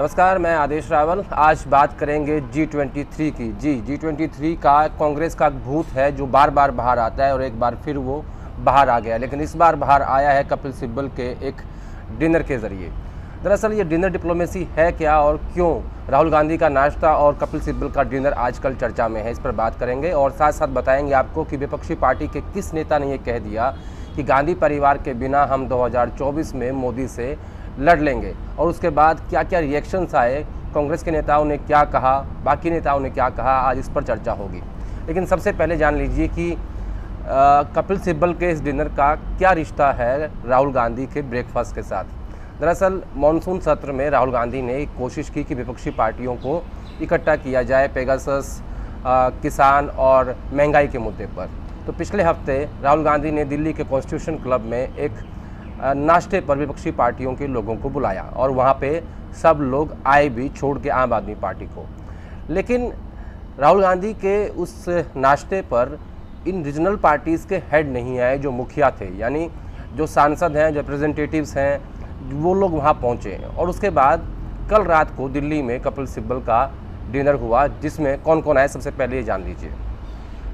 नमस्कार, मैं आदेश रावल। आज बात करेंगे G23 की। G23 का कांग्रेस का भूत है जो बार बार बाहर आता है और एक बार फिर वो बाहर आ गया, लेकिन इस बार बाहर आया है कपिल सिब्बल के एक डिनर के ज़रिए। दरअसल ये डिनर डिप्लोमेसी है क्या और क्यों राहुल गांधी का नाश्ता और कपिल सिब्बल का डिनर आजकल चर्चा में है, इस पर बात करेंगे और साथ साथ बताएंगे आपको कि विपक्षी पार्टी के किस नेता ने ये कह दिया कि गांधी परिवार के बिना हम 2024 में मोदी से लड़ लेंगे और उसके बाद क्या क्या रिएक्शंस आए, कांग्रेस के नेताओं ने क्या कहा, बाकी नेताओं ने क्या कहा, आज इस पर चर्चा होगी। लेकिन सबसे पहले जान लीजिए कि कपिल सिब्बल के इस डिनर का क्या रिश्ता है राहुल गांधी के ब्रेकफास्ट के साथ। दरअसल मॉनसून सत्र में राहुल गांधी ने एक कोशिश की कि विपक्षी पार्टियों को इकट्ठा किया जाए पेगासस, किसान और महंगाई के मुद्दे पर। तो पिछले हफ्ते राहुल गांधी ने दिल्ली के कॉन्स्टिट्यूशन क्लब में एक नाश्ते पर विपक्षी पार्टियों के लोगों को बुलाया और वहाँ पे सब लोग आए भी, छोड़ के आम आदमी पार्टी को। लेकिन राहुल गांधी के उस नाश्ते पर इन रीजनल पार्टीज़ के हेड नहीं आए जो मुखिया थे, यानी जो सांसद हैं, जो रिप्रेजेंटेटिव्स हैं, वो लोग वहाँ पहुँचे। और उसके बाद कल रात को दिल्ली में कपिल सिब्बल का डिनर हुआ, जिसमें कौन कौन आए सबसे पहले ये जान लीजिए।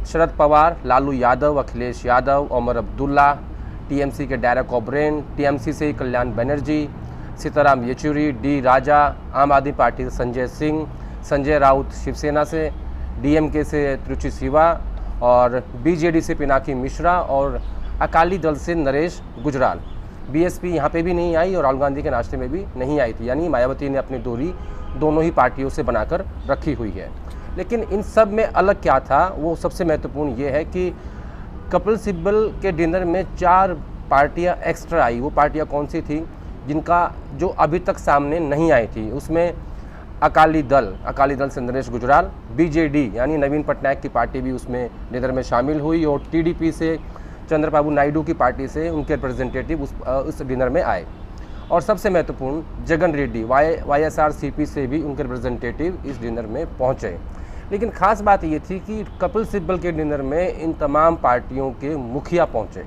शरद पवार, लालू यादव, अखिलेश यादव, ओमर अब्दुल्ला, टीएमसी के डेरेक ओब्रेन, टीएमसी से कल्याण बनर्जी, सीताराम येचुरी, डी राजा, आम आदमी पार्टी से संजय सिंह, संजय राउत शिवसेना से, डीएमके से त्रुचि सिवा और बीजेडी से पिनाकी मिश्रा और अकाली दल से नरेश गुजराल। बीएसपी यहाँ पे भी नहीं आई और राहुल गांधी के नाश्ते में भी नहीं आई थी, यानी मायावती ने अपनी दूरी दोनों ही पार्टियों से बनाकर रखी हुई है। लेकिन इन सब में अलग क्या था, वो सबसे महत्वपूर्ण ये है कि कपिल सिब्बल के डिनर में 4 पार्टियां एक्स्ट्रा आई। वो पार्टियां कौन सी थी जिनका जो अभी तक सामने नहीं आई थी? उसमें अकाली दल से नरेश गुजराल, बीजेडी यानी नवीन पटनायक की पार्टी भी उसमें डिनर में शामिल हुई और टीडीपी से चंद्रबाबू नायडू की पार्टी से उनके रिप्रेजेंटेटिव उस डिनर में आए। और सबसे महत्वपूर्ण जगन रेड्डी वाईएसआरसीपी से भी उनके रिप्रेजेंटेटिव इस डिनर में पहुँचे। लेकिन ख़ास बात ये थी कि कपिल सिब्बल के डिनर में इन तमाम पार्टियों के मुखिया पहुंचे।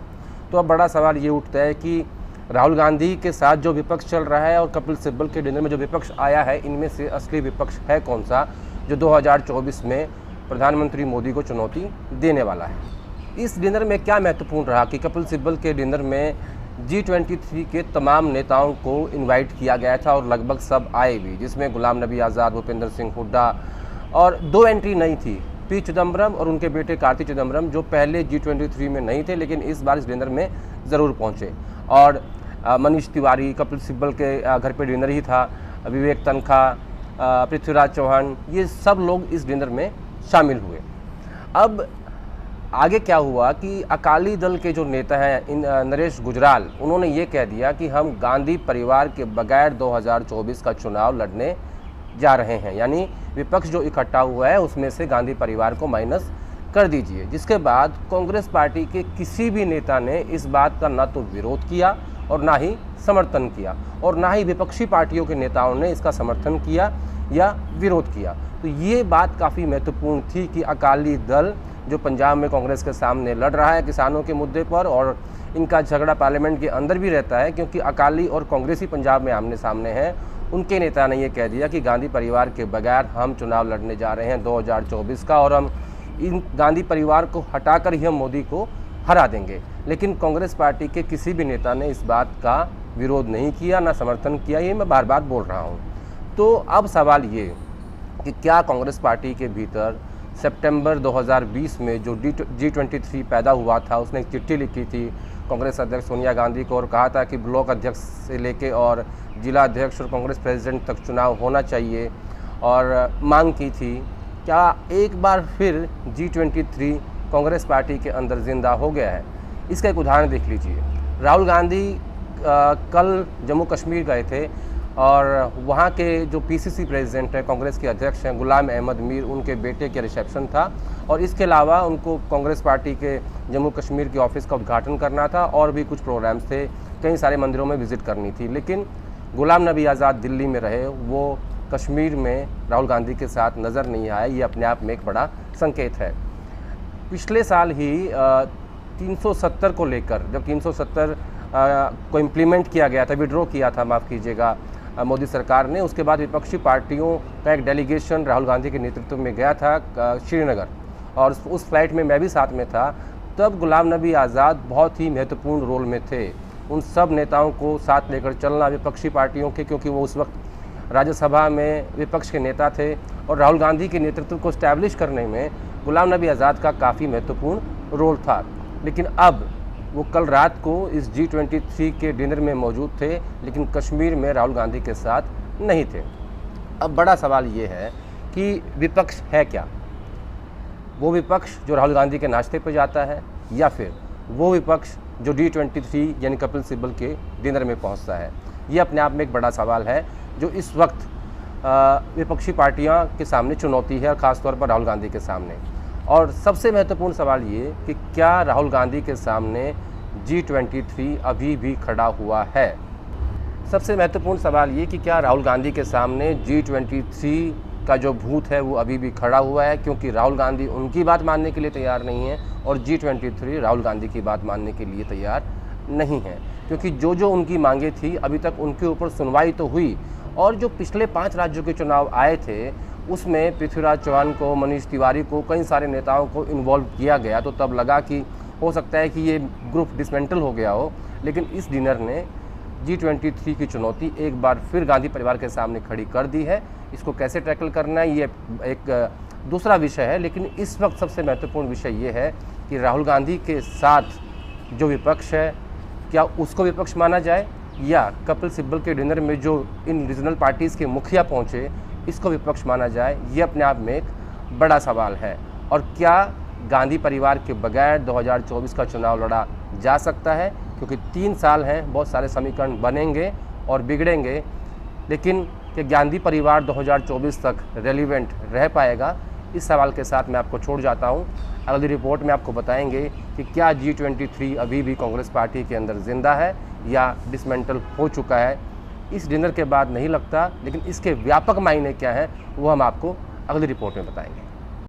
तो अब बड़ा सवाल ये उठता है कि राहुल गांधी के साथ जो विपक्ष चल रहा है और कपिल सिब्बल के डिनर में जो विपक्ष आया है, इनमें से असली विपक्ष है कौन सा जो 2024 में प्रधानमंत्री मोदी को चुनौती देने वाला है। इस डिनर में क्या महत्वपूर्ण रहा कि कपिल सिब्बल के डिनर में G23 के तमाम नेताओं को इन्वाइट किया गया था और लगभग सब आए भी, जिसमें गुलाम नबी आज़ाद, भूपेंद्र सिंह हुड्डा और 2 एंट्री नहीं थी, पी चिदम्बरम और उनके बेटे कार्ति चिदम्बरम, जो पहले G23 में नहीं थे लेकिन इस बार इस डिनर में ज़रूर पहुंचे। और मनीष तिवारी, कपिल सिब्बल के घर पे डिनर ही था, विवेक तनखा, पृथ्वीराज चौहान, ये सब लोग इस डिनर में शामिल हुए। अब आगे क्या हुआ कि अकाली दल के जो नेता हैं नरेश गुजराल, उन्होंने ये कह दिया कि हम गांधी परिवार के बगैर 2024 का चुनाव लड़ने जा रहे हैं, यानी विपक्ष जो इकट्ठा हुआ है उसमें से गांधी परिवार को माइनस कर दीजिए। जिसके बाद कांग्रेस पार्टी के किसी भी नेता ने इस बात का ना तो विरोध किया और ना ही समर्थन किया और ना ही विपक्षी पार्टियों के नेताओं ने इसका समर्थन किया या विरोध किया। तो ये बात काफ़ी महत्वपूर्ण थी कि अकाली दल जो पंजाब में कांग्रेस के सामने लड़ रहा है किसानों के मुद्दे पर, और इनका झगड़ा पार्लियामेंट के अंदर भी रहता है क्योंकि अकाली और कांग्रेसी पंजाब में आमने सामने हैं, उनके नेता ने ये कह दिया कि गांधी परिवार के बगैर हम चुनाव लड़ने जा रहे हैं 2024 का और हम इन गांधी परिवार को हटाकर ही हम मोदी को हरा देंगे। लेकिन कांग्रेस पार्टी के किसी भी नेता ने इस बात का विरोध नहीं किया, ना समर्थन किया, ये मैं बार बार बोल रहा हूँ। तो अब सवाल ये कि क्या कांग्रेस पार्टी के भीतर सितंबर 2020 में जो G23 पैदा हुआ था, उसने एक चिट्ठी लिखी थी कांग्रेस अध्यक्ष सोनिया गांधी को और कहा था कि ब्लॉक अध्यक्ष से लेके और जिला अध्यक्ष और कांग्रेस प्रेसिडेंट तक चुनाव होना चाहिए और मांग की थी। क्या एक बार फिर G23 कांग्रेस पार्टी के अंदर जिंदा हो गया है? इसका एक उदाहरण देख लीजिए। राहुल गांधी कल जम्मू कश्मीर गए थे और वहाँ के जो पीसीसी प्रेसिडेंट हैं, कांग्रेस के अध्यक्ष हैं गुलाम अहमद मीर, उनके बेटे के रिसेप्शन था और इसके अलावा उनको कांग्रेस पार्टी के जम्मू कश्मीर के ऑफिस का उद्घाटन करना था और भी कुछ प्रोग्राम्स थे, कई सारे मंदिरों में विज़िट करनी थी। लेकिन गुलाम नबी आज़ाद दिल्ली में रहे, वो कश्मीर में राहुल गांधी के साथ नज़र नहीं आया। ये अपने आप में एक बड़ा संकेत है। पिछले साल ही 370 को लेकर, जब 370 को इम्प्लीमेंट किया गया था, विड्रॉ किया था, माफ़ कीजिएगा, मोदी सरकार ने। उसके बाद विपक्षी पार्टियों का एक डेलीगेशन राहुल गांधी के नेतृत्व में गया था श्रीनगर, और उस फ्लाइट में मैं भी साथ में था। तब गुलाम नबी आज़ाद बहुत ही महत्वपूर्ण रोल में थे। उन सब नेताओं को साथ लेकर चलना विपक्षी पार्टियों के, क्योंकि वो उस वक्त राज्यसभा में विपक्ष के नेता थे, और राहुल गांधी के नेतृत्व को स्टैब्लिश करने में गुलाम नबी आज़ाद का काफ़ी महत्वपूर्ण रोल था। लेकिन अब वो कल रात को इस G23 के डिनर में मौजूद थे, लेकिन कश्मीर में राहुल गांधी के साथ नहीं थे। अब बड़ा सवाल ये है कि विपक्ष है क्या? वो विपक्ष जो राहुल गांधी के नाश्ते पर जाता है, या फिर वो विपक्ष जो G23 यानी कपिल सिब्बल के डिनर में पहुंचता है? ये अपने आप में एक बड़ा सवाल है जो इस वक्त विपक्षी पार्टियां के सामने चुनौती है, और ख़ासतौर पर राहुल गांधी के सामने। और सबसे महत्वपूर्ण सवाल ये कि क्या राहुल गांधी के सामने G23 अभी भी खड़ा हुआ है? सबसे महत्वपूर्ण सवाल ये कि क्या राहुल गांधी के सामने G23 का जो भूत है वो अभी भी खड़ा हुआ है, क्योंकि राहुल गांधी उनकी बात मानने के लिए तैयार नहीं है, और G23 राहुल गांधी की बात मानने के लिए तैयार नहीं है। क्योंकि जो जो उनकी मांगे थी अभी तक उनके ऊपर सुनवाई तो हुई, और जो पिछले 5 राज्यों के चुनाव आए थे उसमें पृथ्वीराज चौहान को, मनीष तिवारी को, कई सारे नेताओं को इन्वॉल्व किया गया, तो तब लगा कि हो सकता है कि ये ग्रुप डिसमेंटल हो गया हो। लेकिन इस डिनर ने G23 की चुनौती एक बार फिर गांधी परिवार के सामने खड़ी कर दी है। इसको कैसे टैकल करना है ये एक दूसरा विषय है, लेकिन इस वक्त सबसे महत्वपूर्ण विषय ये है कि राहुल गांधी के साथ जो विपक्ष है, क्या उसको विपक्ष माना जाए, या कपिल सिब्बल के डिनर में जो इन रीजनल पार्टीज़ के मुखिया पहुँचे इसको विपक्ष माना जाए? ये अपने आप में एक बड़ा सवाल है। और क्या गांधी परिवार के बगैर 2024 का चुनाव लड़ा जा सकता है? क्योंकि 3 साल हैं, बहुत सारे समीकरण बनेंगे और बिगड़ेंगे, लेकिन क्या गांधी परिवार 2024 तक रेलिवेंट रह पाएगा? इस सवाल के साथ मैं आपको छोड़ जाता हूं। अगली रिपोर्ट में आपको बताएंगे कि क्या G23 अभी भी कांग्रेस पार्टी के अंदर जिंदा है या डिसमेंटल हो चुका है। इस डिनर के बाद नहीं लगता, लेकिन इसके व्यापक मायने क्या हैं वो हम आपको अगली रिपोर्ट में बताएंगे।